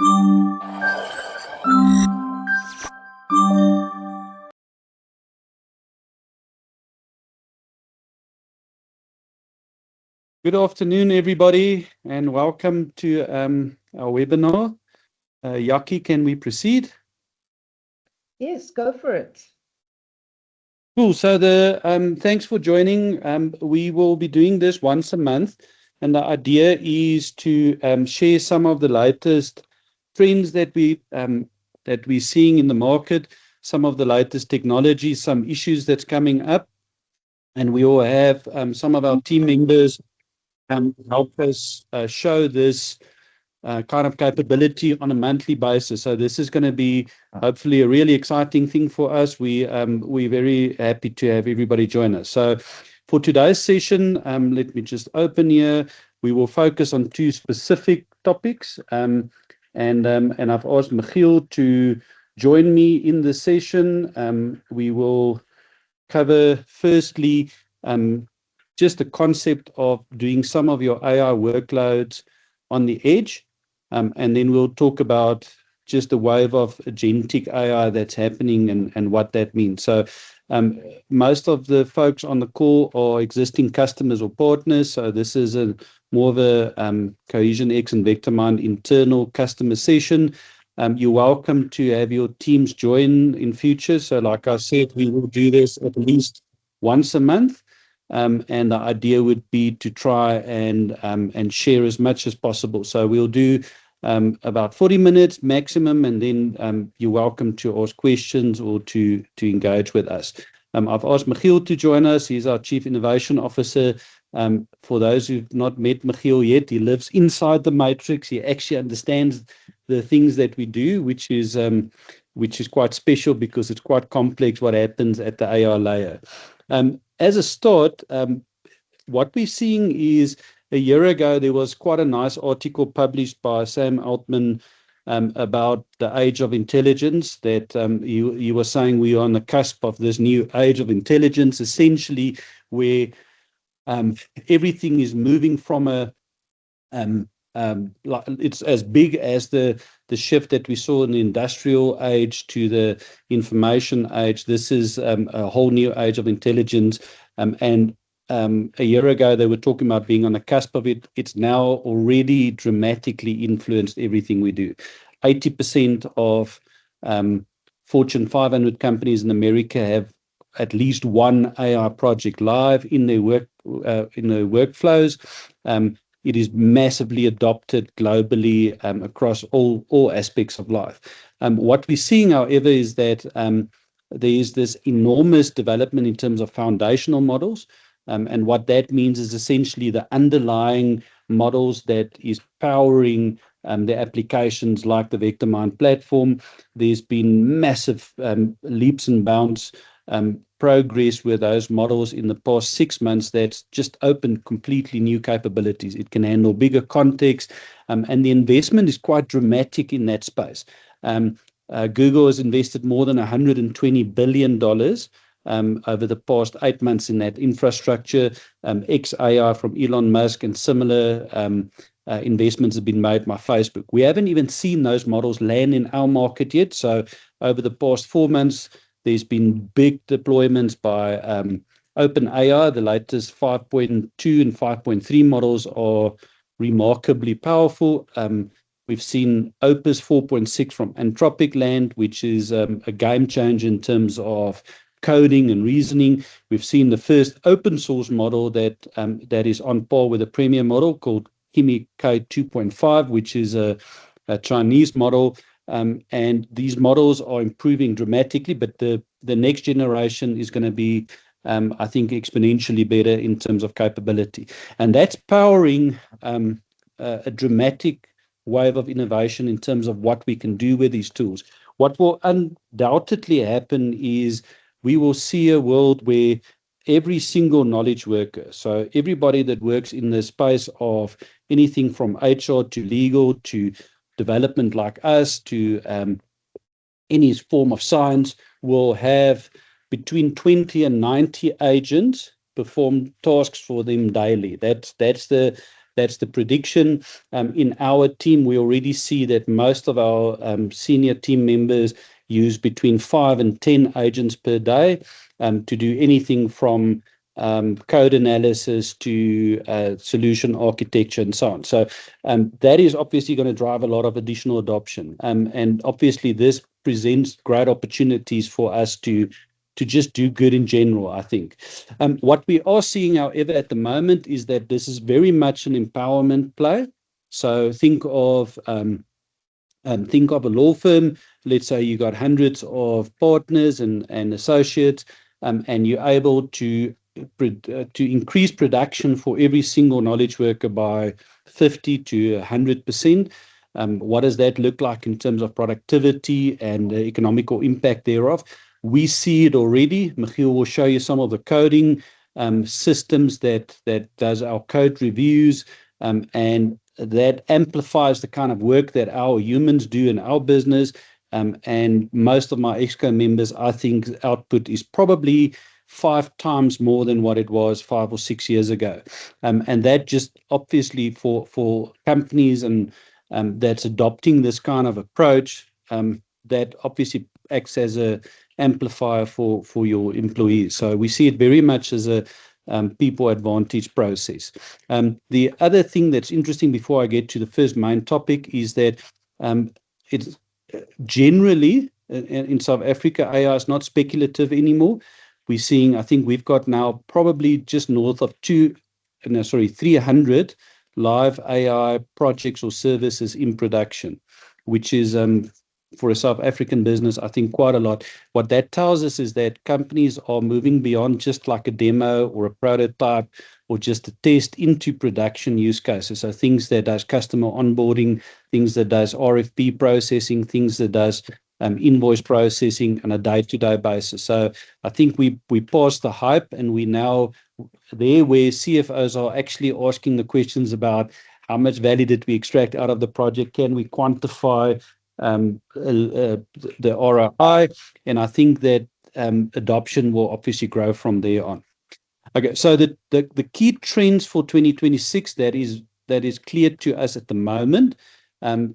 Good afternoon, everybody, and welcome to our webinar. Yaki, can we proceed? Yes, go for it. Cool. So thanks for joining. We will be doing this once a month, and the idea is to share some of the latest trends that we're seeing in the market, some of the latest technologies, some issues that's coming up, and we will have some of our team members help us show this kind of capability on a monthly basis. So this is going to be hopefully a really exciting thing for us. We're very happy to have everybody join us. So for today's session, let me just open here. We will focus on two specific topics, and I've asked Michiel to join me in the session. We will cover firstly just the concept of doing some of your AI workloads on the edge. And then we'll talk about just the wave of agentic AI that's happening and what that means. So most of the folks on the call are existing customers or partners. So this is more of a CohesionX and VectorMind internal customer session. You're welcome to have your teams join in future. So like I said, we will do this at least once a month. And the idea would be to try and share as much as possible. So we'll do about 40 minutes maximum, and then you're welcome to ask questions or to engage with us. I've asked Michiel to join us. He's our Chief Innovation Officer. For those who've not met Michiel yet, he lives inside the matrix. He actually understands the things that we do, which is quite special because it's quite complex what happens at the AI layer. As a start, what we're seeing is a year ago, there was quite a nice article published by Sam Altman about the age of intelligence, that he was saying we are on the cusp of this new age of intelligence, essentially where everything is moving from it's as big as the shift that we saw in the industrial age to the information age. This is a whole new age of intelligence. And a year ago, they were talking about being on the cusp of it. It's now already dramatically influenced everything we do. 80% of Fortune 500 companies in America have at least one AI project live in their workflows. It is massively adopted globally across all aspects of life. What we're seeing, however, is that there is this enormous development in terms of foundational models. And what that means is essentially the underlying models that is powering the applications like the VectorMind platform. There's been massive leaps and bounds progress with those models in the past 6 months that's just opened completely new capabilities. It can handle bigger context, and the investment is quite dramatic in that space. Google has invested more than $120 billion over the past 8 months in that infrastructure. XAI from Elon Musk and similar investments have been made by Facebook. We haven't even seen those models land in our market yet. So over the past 4 months, there's been big deployments by OpenAI. The latest 5.2 and 5.3 models are remarkably powerful. We've seen Opus 4.6 from Anthropic land, which is a game changer in terms of coding and reasoning. We've seen the first open source model that is on par with a premium model called Kimi K2.5, which is a Chinese model. And these models are improving dramatically, but the next generation is going to be, I think, exponentially better in terms of capability. And that's powering a dramatic wave of innovation in terms of what we can do with these tools. What will undoubtedly happen is we will see a world where every single knowledge worker, so everybody that works in the space of anything from HR to legal to development like us to any form of science, will have between 20 and 90 agents perform tasks for them daily. That's the That's the prediction. In our team, we already see that most of our senior team members use between 5 and 10 agents per day to do anything from code analysis to solution architecture and so on. So that is obviously going to drive a lot of additional adoption. And obviously this presents great opportunities for us to just do good in general, I think. What we are seeing, however, at the moment is that this is very much an empowerment play. So think of a law firm. Let's say you got hundreds of partners and associates, and you're able to increase production for every single knowledge worker by 50 to 100%. What does that look like in terms of productivity and the economical impact thereof? We see it already. Michiel will show you some of the coding systems that does our code reviews, and that amplifies the kind of work that our humans do in our business. And most of my Exco members, I think output is probably 5 times more than what it was 5 or 6 years ago. And that just obviously for companies and that's adopting this kind of approach, that obviously acts as a amplifier for your employees. So we see it very much as a people advantage process. The other thing that's interesting before I get to the first main topic is that it's generally in South Africa, AI is not speculative anymore. We're seeing, I think we've got now probably just north of 300 live AI projects or services in production, which is for a South African business, I think quite a lot. What that tells us is that companies are moving beyond just like a demo or a prototype or just a test into production use cases. So things that does customer onboarding, things that does RFP processing, things that does invoice processing on a day-to-day basis. So I think we passed the hype, and we now there where CFOs are actually asking the questions about how much value did we extract out of the project? Can we quantify the ROI? And I think that adoption will obviously grow from there on. Okay, so the key trends for 2026 that is clear to us at the moment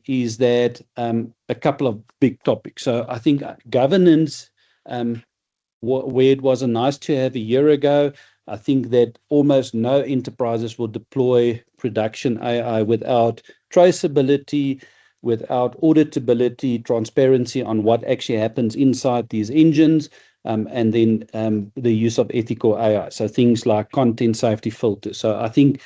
is that a couple of big topics. So I think governance, where it was a nice to have a year ago, I think that almost no enterprises will deploy production AI without traceability, without auditability, transparency on what actually happens inside these engines, and then the use of ethical AI. So things like content safety filters. So I think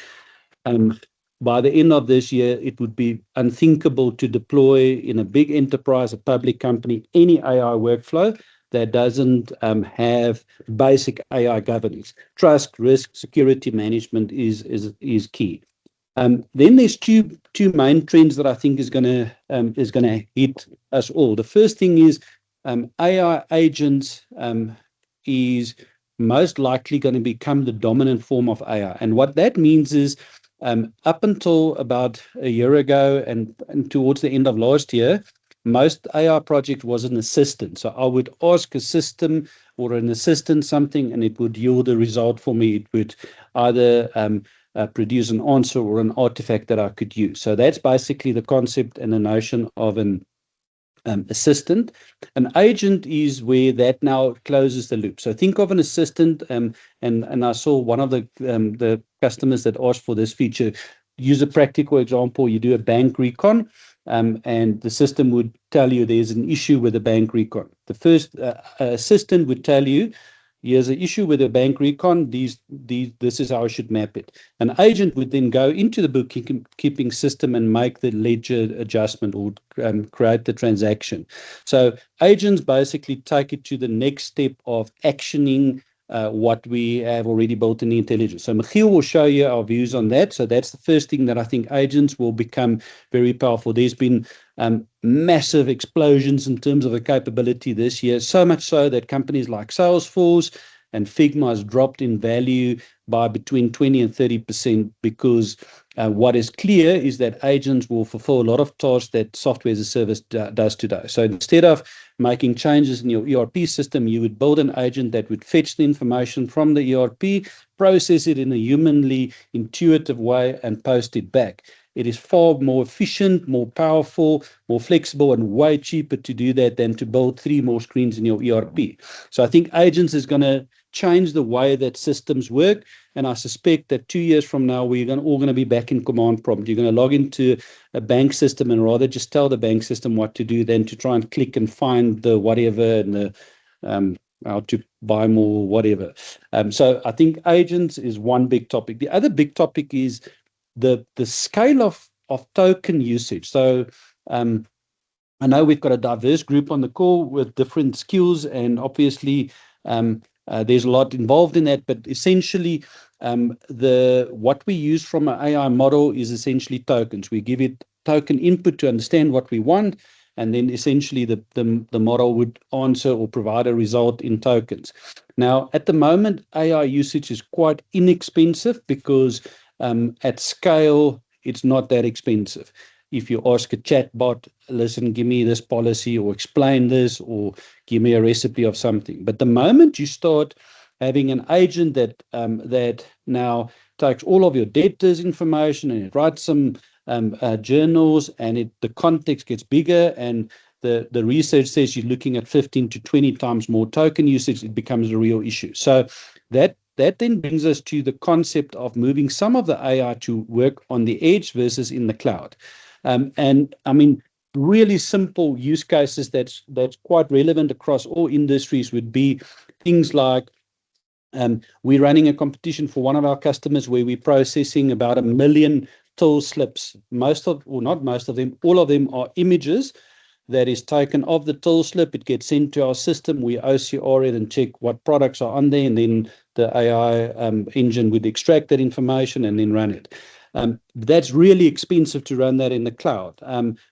by the end of this year, it would be unthinkable to deploy in a big enterprise, a public company, any AI workflow that doesn't have basic AI governance. Trust, risk, security management is key. Then there's two main trends that I think is gonna hit us all. The first thing is AI agents is most likely going to become the dominant form of AI, and what that means is up until about a year ago and towards the end of last year, most AI project was an assistant. So I would ask a system or an assistant something, and it would yield a result for me. It would either produce an answer or an artifact that I could use. So that's basically the concept and the notion of an assistant. An agent is where that now closes the loop. So think of an assistant, and I saw one of the customers that asked for this feature. Use a practical example. You do a bank recon, and the system would tell you there's an issue with the bank recon. The first assistant would tell you, here's an issue with a bank recon. This is how I should map it. An agent would then go into the bookkeeping system and make the ledger adjustment or create the transaction. So agents basically take it to the next step of actioning what we have already built in the intelligence. So Michiel will show you our views on that. So that's the first thing that I think agents will become very powerful. There's been massive explosions in terms of the capability this year, so much so that companies like Salesforce and Figma has dropped in value by between 20 and 30% because What is clear is that agents will fulfill a lot of tasks that software as a service does today. So instead of making changes in your ERP system, you would build an agent that would fetch the information from the ERP, process it in a humanly intuitive way, and post it back. It is far more efficient, more powerful, more flexible, and way cheaper to do that than to build 3 more screens in your ERP. So I think agents is going to change the way that systems work. And I suspect that 2 years from now, we're all going to be back in command prompt. You're going to log into a bank system and rather just tell the bank system what to do than to try and click and find the whatever and the how to buy more, whatever. So I think agents is one big topic. The other big topic is the scale of token usage. So I know we've got a diverse group on the call with different skills, and obviously there's a lot involved in that. But essentially, what we use from an AI model is essentially tokens. We give it token input to understand what we want, and then essentially the model would answer or provide a result in tokens. Now, at the moment, AI usage is quite inexpensive because at scale, it's not that expensive. If you ask a chatbot, listen, give me this policy or explain this or give me a recipe of something. But the moment you start having an agent that now takes all of your debtors information and it writes some journals, and the context gets bigger, and the research says you're looking at 15 to 20 times more token usage, it becomes a real issue. So that then brings us to the concept of moving some of the AI to work on the edge versus in the cloud. And I mean, really simple use cases that's quite relevant across all industries would be things like we're running a competition for one of our customers where we're processing about 1 million till slips. Not most of them, all of them are images that is taken of the till slip. It gets sent to our system. We OCR it and check what products are on there, and then the AI engine would extract that information and then run it. That's really expensive to run that in the cloud.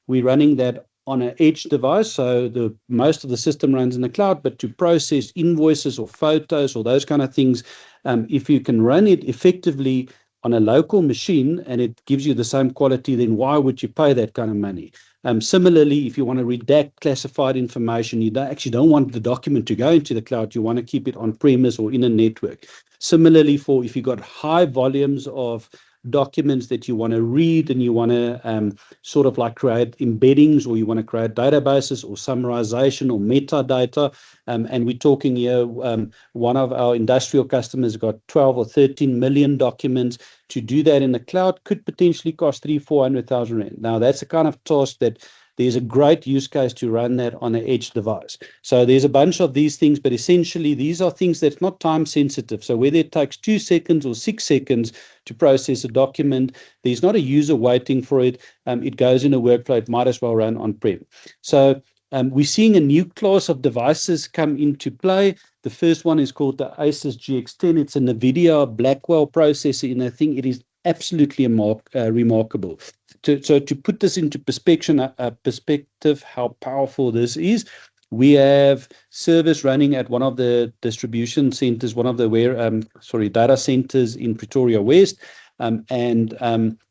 We're running that on an edge device, so most of the system runs in the cloud, but to process invoices or photos or those kind of things, if you can run it effectively on a local machine and it gives you the same quality, then why would you pay that kind of money? Similarly, if you want to redact classified information, you actually don't want the document to go into the cloud. You want to keep it on premise or in a network. Similarly, if you've got high volumes of documents that you want to read and you want to sort of like create embeddings, or you want to create databases or summarization or metadata. And we're talking here, one of our industrial customers got 12 or 13 million documents. To do that in the cloud could potentially cost 300,000-400,000 rand. Now, that's the kind of task that there's a great use case to run that on an edge device. So there's a bunch of these things, but essentially these are things that's not time sensitive. So whether it takes 2 seconds or 6 seconds to process a document, there's not a user waiting for it. It goes in a workflow. It might as well run on-prem. So we're seeing a new class of devices come into play. The first one is called the Asus GX10. It's a NVIDIA Blackwell processor in a thing. It is absolutely remarkable. So to put this into perspective, how powerful this is, we have servers running at one of the distribution centers, one of the data centers in Pretoria West, and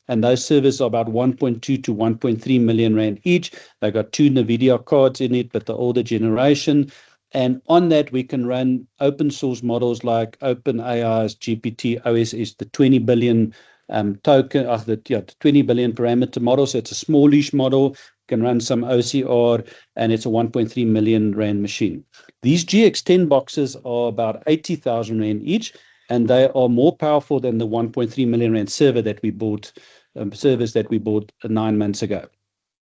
those servers are about 1.2 to 1.3 million rand each. They've got 2 NVIDIA cards in it, but the older generation. And on that, we can run open source models like OpenAI's GPT OSS, the 20 billion the 20 billion parameter model. So it's a smallish model, can run some OCR, and it's a 1.3 million rand machine. These GX10 boxes are about 80,000 rand each, and they are more powerful than the 1.3 million rand server that we bought, servers that we bought 9 months ago.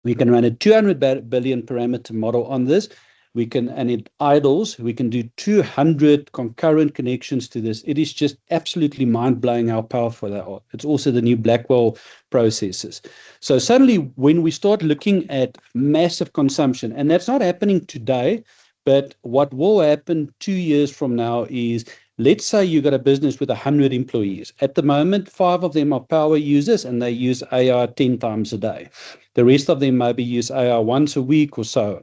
We can run a 200 billion parameter model on this. And it idles, we can do 200 concurrent connections to this. It is just absolutely mind-blowing how powerful they are. It's also the new Blackwell processors. So suddenly, when we start looking at massive consumption, and that's not happening today, but what will happen 2 years from now is, let's say you got a business with 100 employees. At the moment, 5 of them are power users and they use AI 10 times a day. The rest of them maybe use AI once a week or so.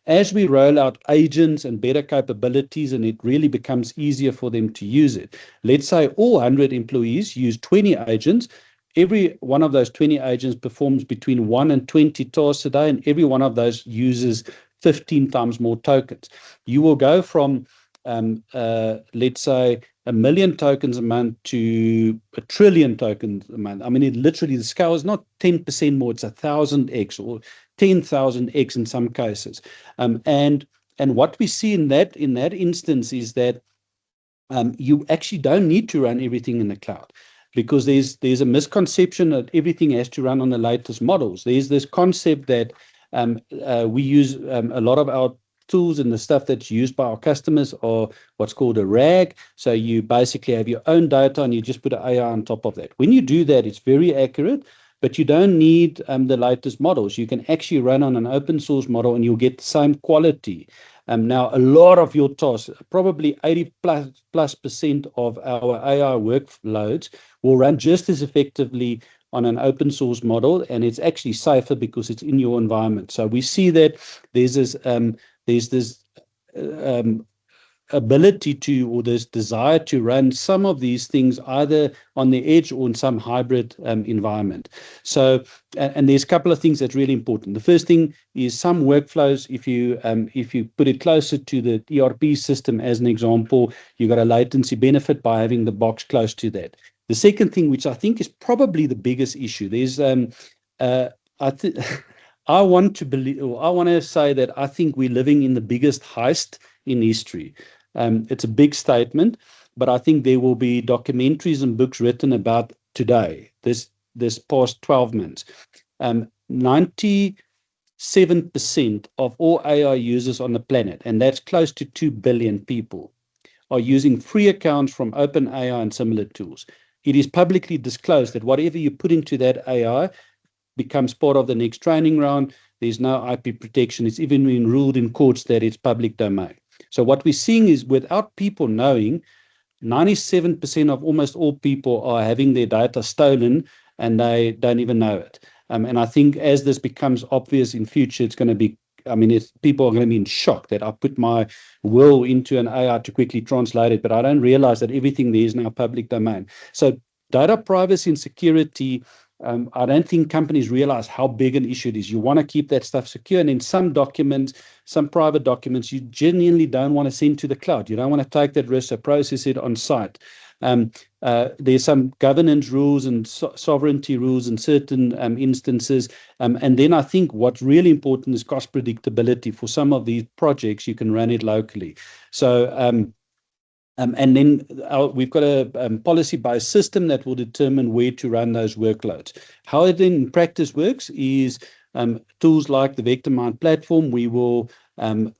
As we roll out agents and better capabilities, and it really becomes easier for them to use it. Let's say all 100 employees use 20 agents. every one of those 20 agents performs between 1 and 20 tasks a day, and every one of those uses 15 times more tokens. You will go from, let's say, 1 million tokens a month to 1 trillion tokens a month. I mean, literally, the scale is not 10% more, it's 1,000x or 10,000x in some cases. And what we see in that instance is that you actually don't need to run everything in the cloud, because there's a misconception that everything has to run on the latest models. There's this concept that we use a lot of our tools, and the stuff that's used by our customers are what's called a RAG. So you basically have your own data and you just put an AI on top of that. When you do that, it's very accurate, but you don't need the latest models. You can actually run on an open source model and you'll get the same quality. Now, a lot of your tasks, probably 80+% of our AI workloads, will run just as effectively on an open source model, and it's actually safer because it's in your environment. So we see that there's this ability to, or this desire to run some of these things either on the edge or in some hybrid environment. So, and there's a couple of things that's really important. The first thing is some workflows, if you put it closer to the ERP system, as an example, you got a latency benefit by having the box close to that. The second thing, which I think is probably the biggest issue, there's I want to believe, or I want to say that I think we're living in the biggest heist in history. It's a big statement, but I think there will be documentaries and books written about today, this past 12 months. 97% of all AI users on the planet, and that's close to 2 billion people, are using free accounts from OpenAI and similar tools. It is publicly disclosed that whatever you put into that AI becomes part of the next training round. There's no IP protection. It's even been ruled in courts that it's public domain. So what we're seeing is, without people knowing, 97% of almost all people are having their data stolen and they don't even know it. And I think as this becomes obvious in future, it's going to be, I mean, people are going to be in shock that I put my will into an AI to quickly translate it, but I don't realize that everything there is now public domain. So data privacy and security, I don't think companies realize how big an issue it is. You want to keep that stuff secure. And in some documents, some private documents, you genuinely don't want to send to the cloud. You don't want to take that risk, so process it on site. There's some governance rules and sovereignty rules in certain instances. And then I think what's really important is cost predictability. For some of these projects, you can run it locally. So, and then we've got a policy-based system that will determine where to run those workloads. How it in practice works is tools like the VectorMind platform. We will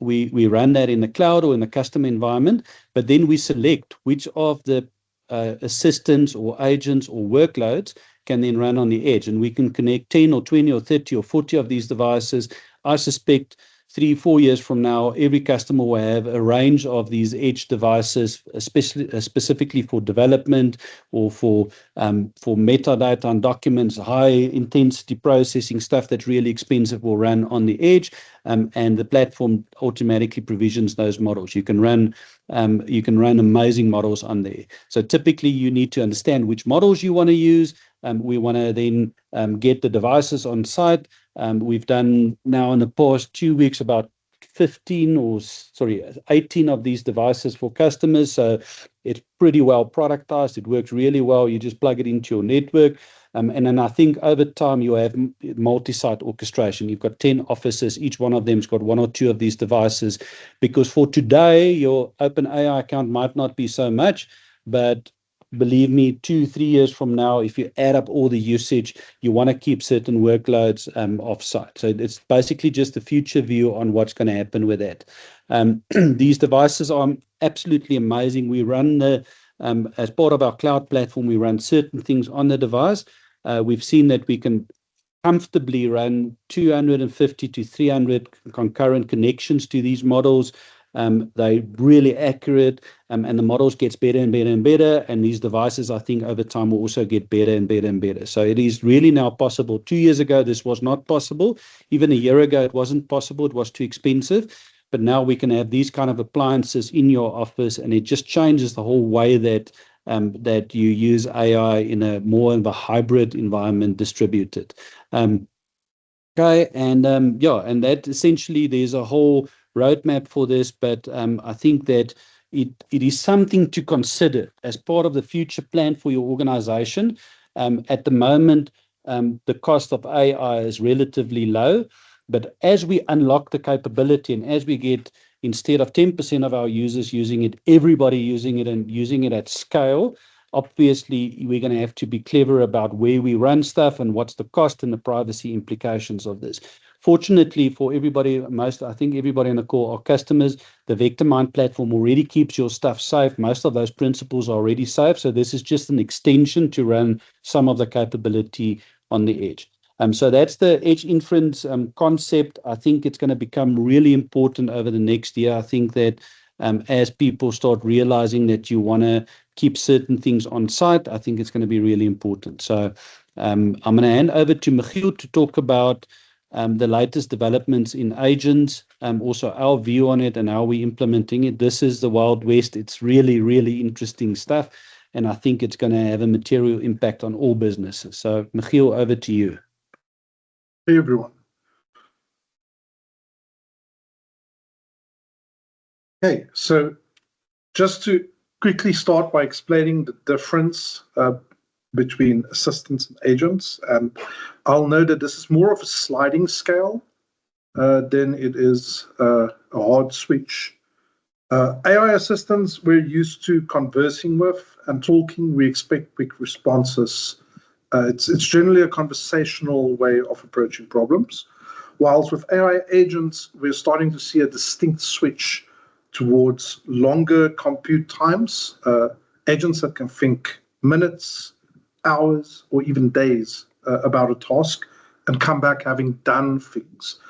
we run that in the cloud or in the custom environment, but then we select which of the assistants or agents or workloads can then run on the edge, and we can connect 10 or 20 or 30 or 40 of these devices. I suspect 3-4 years from now, every customer will have a range of these edge devices, especially specifically for development or for metadata and documents. High intensity processing stuff that's really expensive will run on the edge, and the platform automatically provisions those models. You can run amazing models on there. So typically, you need to understand which models you want to use. We want to then get the devices on site. We've done now in the past 2 weeks about 18 of these devices for customers. So it's pretty well productized. It works really well. You just plug it into your network. And then I think over time you have multi-site orchestration. You've got 10 offices. Each one of them's got 1 or 2 of these devices, because for today, your OpenAI account might not be so much, but believe me, 2-3 years from now, if you add up all the usage, you want to keep certain workloads off-site. So it's basically just a future view on what's going to happen with that. These devices are absolutely amazing. We run as part of our cloud platform, we run certain things on the device. We've seen that we can comfortably run 250 to 300 concurrent connections to these models. They're really accurate, and the models gets better and better and better. And these devices, I think, over time will also get better and better and better. So it is really now possible. 2 years ago, this was not possible. Even a year ago, it wasn't possible. It was too expensive. But now we can have these kind of appliances in your office, and it just changes the whole way that that you use AI in a more of a hybrid environment, distributed. Okay, and yeah, and that essentially there's a whole roadmap for this, but I think that it is something to consider as part of the future plan for your organization. At the moment, the cost of AI is relatively low, but as we unlock the capability and as we get, instead of 10% of our users using it, everybody using it and using it at scale, obviously we're going to have to be clever about where we run stuff and what's the cost and the privacy implications of this. Fortunately for everybody, I think everybody on the call are customers. The VectorMind platform already keeps your stuff safe. Most of those principles are already safe. So this is just an extension to run some of the capability on the edge. So that's the edge inference concept. I think it's going to become really important over the next year. I think that as people start realizing that you want to keep certain things on site, I think it's going to be really important. So I'm going to hand over to Michiel to talk about the latest developments in agents, also our view on it and how we're implementing it. This is the Wild West. It's really, really interesting stuff. And I think it's going to have a material impact on all businesses. So Michiel, over to you. Hey, everyone. Okay, so just to quickly start by explaining the difference between assistants and agents. And I'll note that this is more of a sliding scale than it is a hard switch. AI assistants we're used to conversing with and talking. We expect quick responses. It's generally a conversational way of approaching problems. Whilst with AI agents, we're starting to see a distinct switch towards longer compute times, agents that can think minutes, hours, or even days about a task and come back having done things.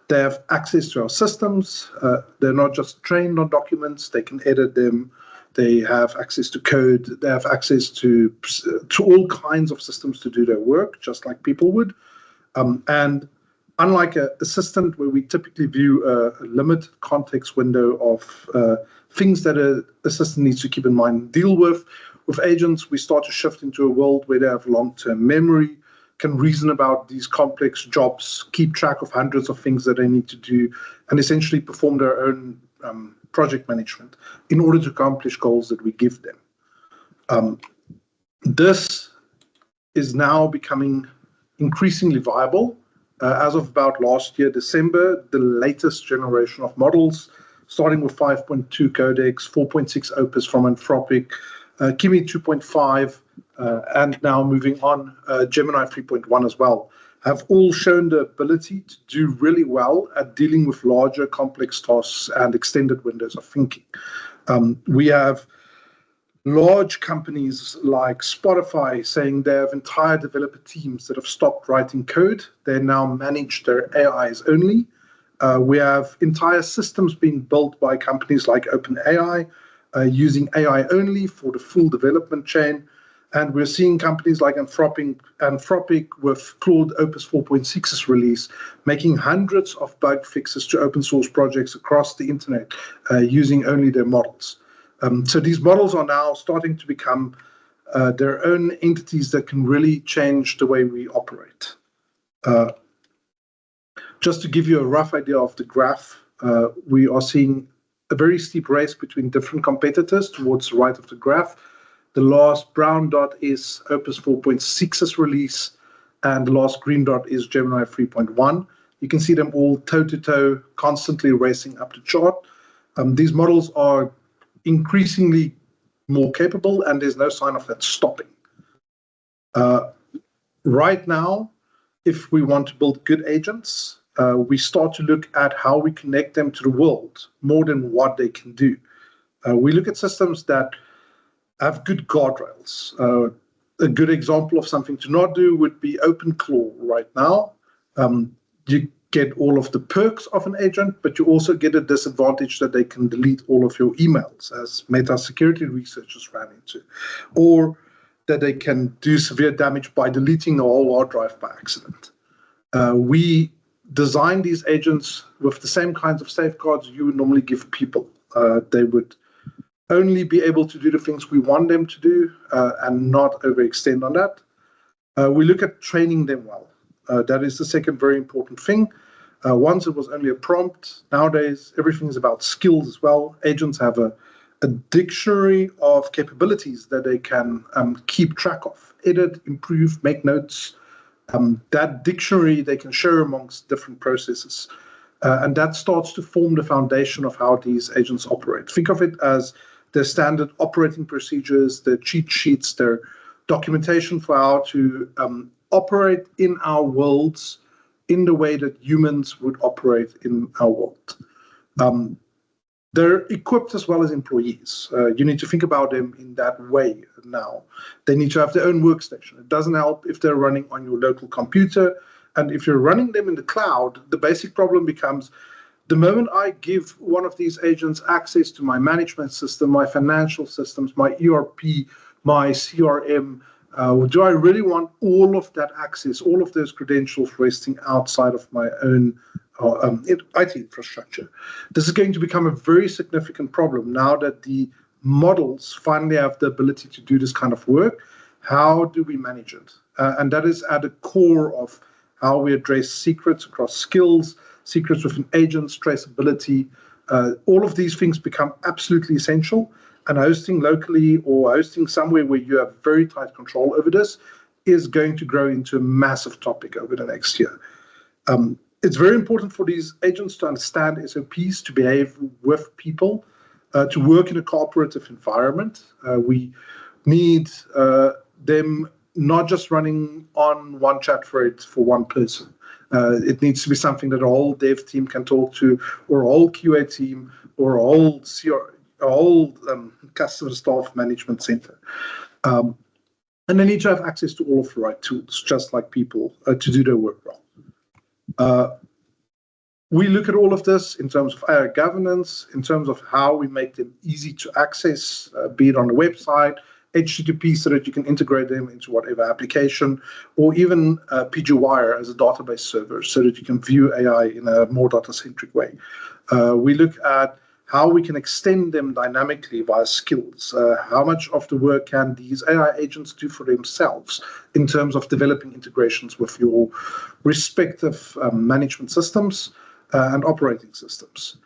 They have access to our systems. They're not just trained on documents. They can edit them. They have access to code. They have access to all kinds of systems to do their work, just like people would. And unlike an assistant, where we typically view a limited context window of things that an assistant needs to keep in mind and deal with agents, we start to shift into a world where they have long-term memory, can reason about these complex jobs, keep track of hundreds of things that they need to do, and essentially perform their own project management in order to accomplish goals that we give them. This is now becoming increasingly viable. As of about last year, December, the latest generation of models, starting with 5.2 Codex, 4.6 Opus from Anthropic, Kimi 2.5, and now moving on, Gemini 3.1 as well, have all shown the ability to do really well at dealing with larger complex tasks and extended windows of thinking. We have large companies like Spotify saying they have entire developer teams that have stopped writing code. They now manage their AIs only. We have entire systems being built by companies like OpenAI, using AI only for the full development chain. And we're seeing companies like Anthropic with Claude Opus 4.6's release, making hundreds of bug fixes to open source projects across the internet using only their models. So these models are now starting to become their own entities that can really change the way we operate. Just to give you a rough idea of the graph, we are seeing a very steep race between different competitors towards the right of the graph. The last brown dot is Opus 4.6's release, and the last green dot is Gemini 3.1. You can see them all toe-to-toe, constantly racing up the chart. These models are increasingly more capable, and there's no sign of that stopping. Right now, if we want to build good agents, we start to look at how we connect them to the world more than what they can do. We look at systems that have good guardrails. A good example of something to not do would be OpenClaw right now. You get all of the perks of an agent, but you also get a disadvantage that they can delete all of your emails, as meta security researchers ran into, or that they can do severe damage by deleting a whole hard drive by accident. We design these agents with the same kinds of safeguards you would normally give people. They would only be able to do the things we want them to do and not overextend on that. We look at training them well. That is the second very important thing. Once it was only a prompt. Nowadays, everything is about skills as well. Agents have a dictionary of capabilities that they can keep track of, edit, improve, make notes. That dictionary they can share amongst different processes. And that starts to form the foundation of how these agents operate. Think of it as their standard operating procedures, their cheat sheets, their documentation for how to operate in our worlds in the way that humans would operate in our world. They're equipped as well as employees. You need to think about them in that way now. They need to have their own workstation. It doesn't help if they're running on your local computer. And if you're running them in the cloud, the basic problem becomes the moment I give one of these agents access to my management system, my financial systems, my ERP, my CRM, do I really want all of that access, all of those credentials resting outside of my own IT infrastructure? This is going to become a very significant problem now that the models finally have the ability to do this kind of work. How do we manage it? And that is at the core of how we address secrets across skills, secrets within agents, traceability. All of these things become absolutely essential. And hosting locally or hosting somewhere where you have very tight control over this is going to grow into a massive topic over the next year. It's very important for these agents to understand SOPs, to behave with people, to work in a cooperative environment. We need them not just running on one chat thread for one person. It needs to be something that a whole dev team can talk to, or a whole QA team, or a whole customer staff management center. And they need to have access to all of the right tools, just like people, to do their work well. We look at all of this in terms of AI governance, in terms of how we make them easy to access, be it on the website, HTTP so that you can integrate them into whatever application, or even PGWire as a database server so that you can view AI in a more data-centric way. We look at how we can extend them dynamically via skills. How much of the work can these AI agents do for themselves in terms of developing integrations with your respective management systems and operating systems.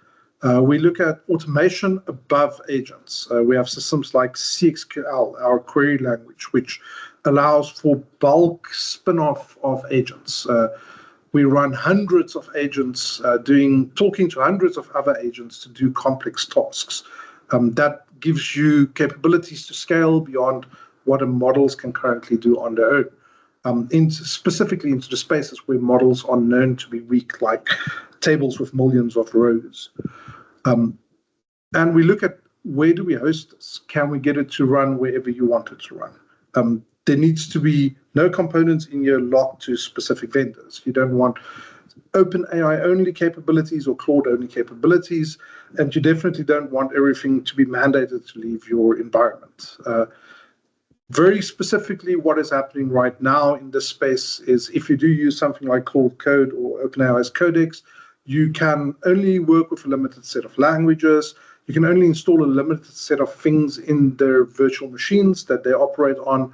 We look at automation above agents. We have systems like CXQL, our query language, which allows for bulk spin-off of agents. We run hundreds of agents talking to hundreds of other agents to do complex tasks. That gives you capabilities to scale beyond what the models can currently do on their own. Specifically into the spaces where models are known to be weak, like tables with millions of rows. And we look at where do we host this? Can we get it to run wherever you want it to run? There needs to be no components in here locked to specific vendors. You don't want OpenAI only capabilities or Claude only capabilities, and you definitely don't want everything to be mandated to leave your environment. Very specifically, what is happening right now in this space is if you do use something like Claude Code or OpenAI's Codex, you can only work with a limited set of languages. You can only install a limited set of things in their virtual machines that they operate on.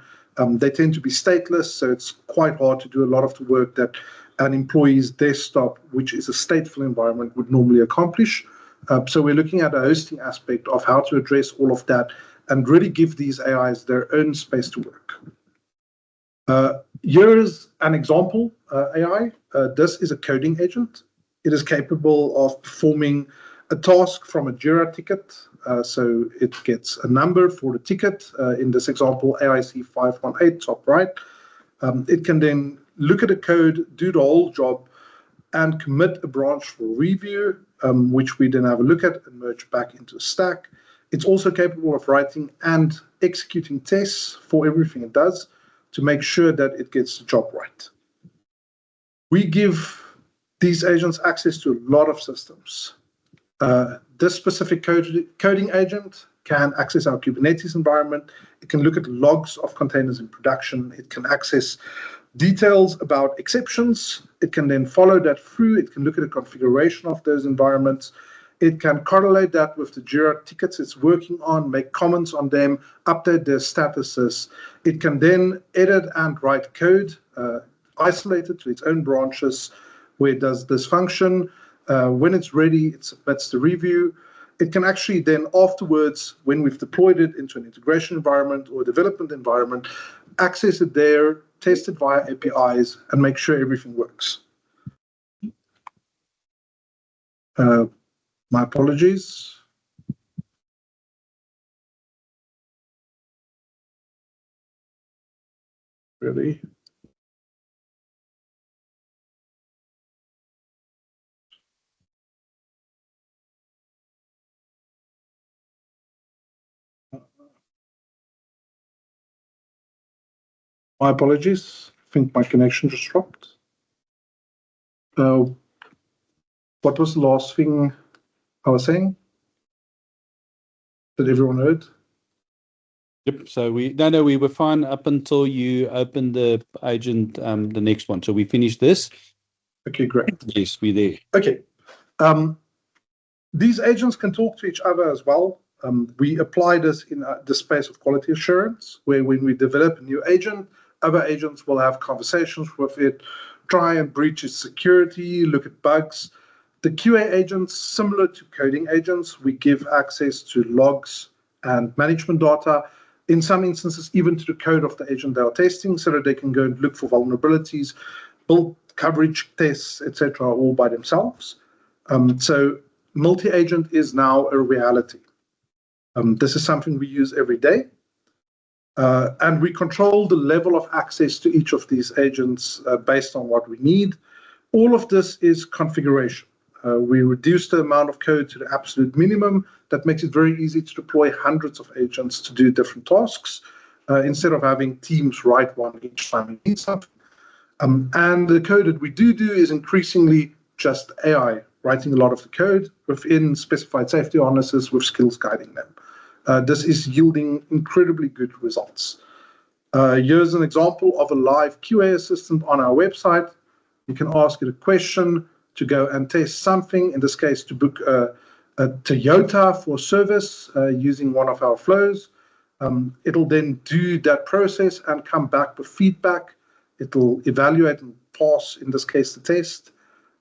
They tend to be stateless, so it's quite hard to do a lot of the work that an employee's desktop, which is a stateful environment, would normally accomplish. So we're looking at a hosting aspect of how to address all of that and really give these AIs their own space to work. Here's an example AI. This is a coding agent. It is capable of performing a task from a Jira ticket. So it gets a number for the ticket. In this example, AIC 518, top right. It can then look at the code, do the whole job, and commit a branch for review, which we then have a look at and merge back into a stack. It's also capable of writing and executing tests for everything it does to make sure that it gets the job right. We give these agents access to a lot of systems. This specific coding agent can access our Kubernetes environment. It can look at logs of containers in production. It can access details about exceptions. It can then follow that through. It can look at the configuration of those environments. It can correlate that with the Jira tickets it's working on, make comments on them, update their statuses. It can then edit and write code isolated to its own branches where it does this function. When it's ready, it submits the review. It can actually then afterwards, when we've deployed it into an integration environment or a development environment, access it there, test it via APIs, and make sure everything works. My apologies. Really? My apologies. I think my connection just dropped. What was the last thing I was saying? Did everyone heard? Yep. So we were fine up until you opened the agent, the next one. So we finished this. Okay, great. Yes, we're there. Okay. These agents can talk to each other as well. We apply this in the space of quality assurance, where when we develop a new agent, other agents will have conversations with it, try and breach its security, look at bugs. The QA agents, similar to coding agents, we give access to logs and management data, in some instances even to the code of the agent they are testing, so that they can go and look for vulnerabilities, build coverage tests, etc., all by themselves. So multi-agent is now a reality. This is something we use every day. And we control the level of access to each of these agents based on what we need. All of this is configuration. We reduce the amount of code to the absolute minimum. That makes it very easy to deploy hundreds of agents to do different tasks instead of having teams write one each time we need something. And the code that we do is increasingly just AI, writing a lot of the code within specified safety harnesses with skills guiding them. This is yielding incredibly good results. Here's an example of a live QA assistant on our website. You can ask it a question to go and test something, in this case, to book a Toyota for service using one of our flows. It'll then do that process and come back with feedback. It'll evaluate and pass, in this case, the test,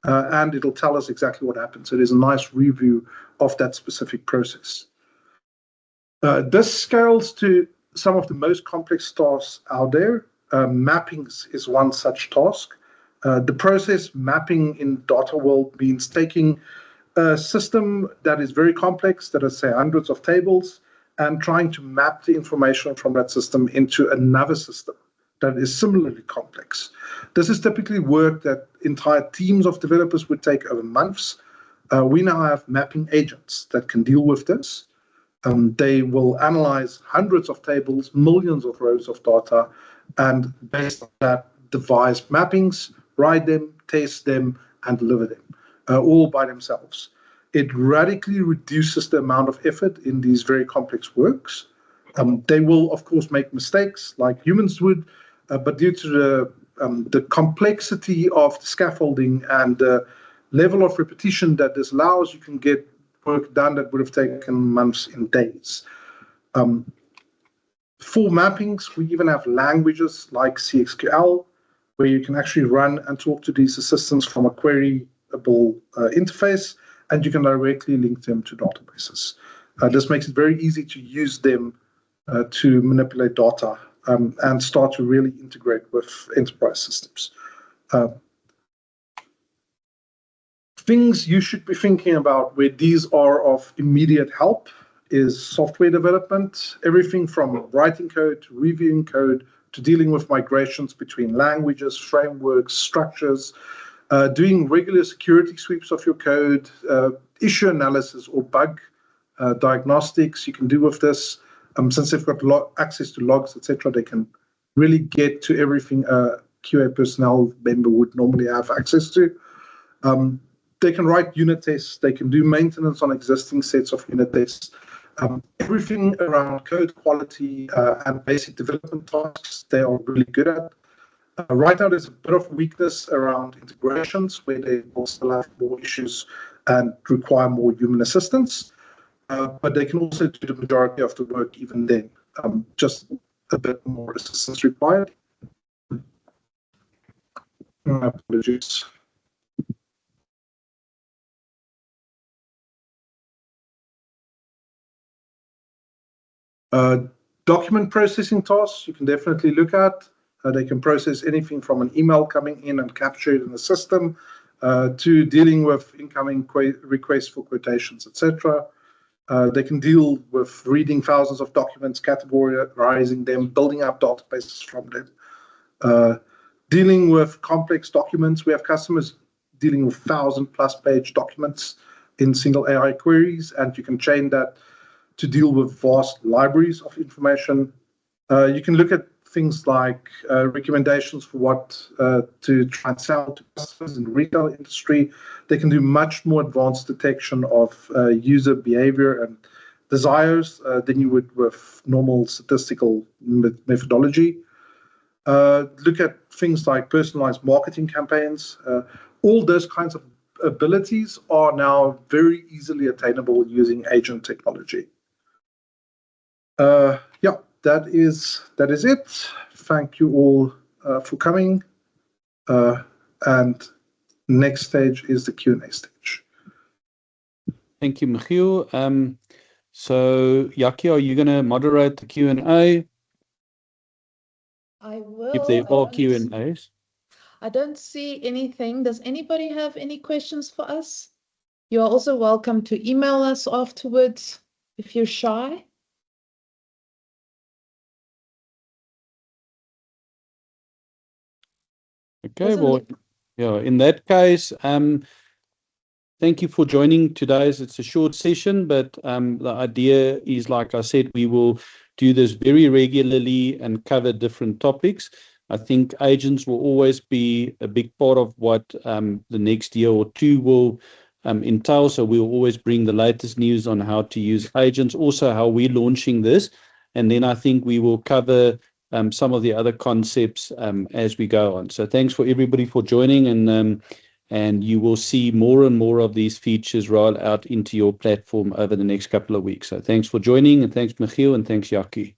and it'll tell us exactly what happened. So there's a nice review of that specific process. This scales to some of the most complex tasks out there. Mappings is one such task. The process mapping in data world means taking a system that is very complex, that is, say, hundreds of tables, and trying to map the information from that system into another system that is similarly complex. This is typically work that entire teams of developers would take over months. We now have mapping agents that can deal with this. They will analyze hundreds of tables, millions of rows of data, and based on that, devise mappings, write them, test them, and deliver them, all by themselves. It radically reduces the amount of effort in these very complex works. They will, of course, make mistakes like humans would, but due to the complexity of the scaffolding and the level of repetition that this allows, you can get work done that would have taken months in days. For mappings, we even have languages like CXQL, where you can actually run and talk to these assistants from a queryable interface, and you can directly link them to databases. This makes it very easy to use them to manipulate data and start to really integrate with enterprise systems. Things you should be thinking about where these are of immediate help is software development, everything from writing code to reviewing code to dealing with migrations between languages, frameworks, structures, doing regular security sweeps of your code, issue analysis or bug diagnostics you can do with this. Since they've got access to logs, etc., they can really get to everything a QA personnel member would normally have access to. They can write unit tests. They can do maintenance on existing sets of unit tests. Everything around code quality and basic development tasks, they are really good at. Right now, there's a bit of weakness around integrations, where they will still have more issues and require more human assistance. But they can also do the majority of the work even then, just a bit more assistance required. My apologies. Document processing tasks you can definitely look at. They can process anything from an email coming in and capture it in the system to dealing with incoming requests for quotations, etc. They can deal with reading thousands of documents, categorizing them, building up databases from them. Dealing with complex documents, we have customers dealing with 1,000+ page documents in single AI queries, and you can chain that to deal with vast libraries of information. You can look at things like recommendations for what to try and sell to customers in the retail industry. They can do much more advanced detection of user behavior and desires than you would with normal statistical methodology. Look at things like personalized marketing campaigns. All those kinds of abilities are now very easily attainable using agent technology. Yeah, that is it. Thank you all for coming. And next stage is the Q&A stage. Thank you, Michiel. So, Yaki, are you going to moderate the Q&A? I will. If there are Q&As. I don't see anything. Does anybody have any questions for us? You are also welcome to email us afterwards if you're shy. Okay, well, yeah, in that case, thank you for joining today's. It's a short session, but the idea is, like I said, we will do this very regularly and cover different topics. I think agents will always be a big part of what the next year or two will entail. So we'll always bring the latest news on how to use agents, also how we're launching this. And then I think we will cover some of the other concepts as we go on. So thanks for everybody for joining, and you will see more and more of these features roll out into your platform over the next couple of weeks. So thanks for joining, and thanks, Michiel, and thanks, Yaki.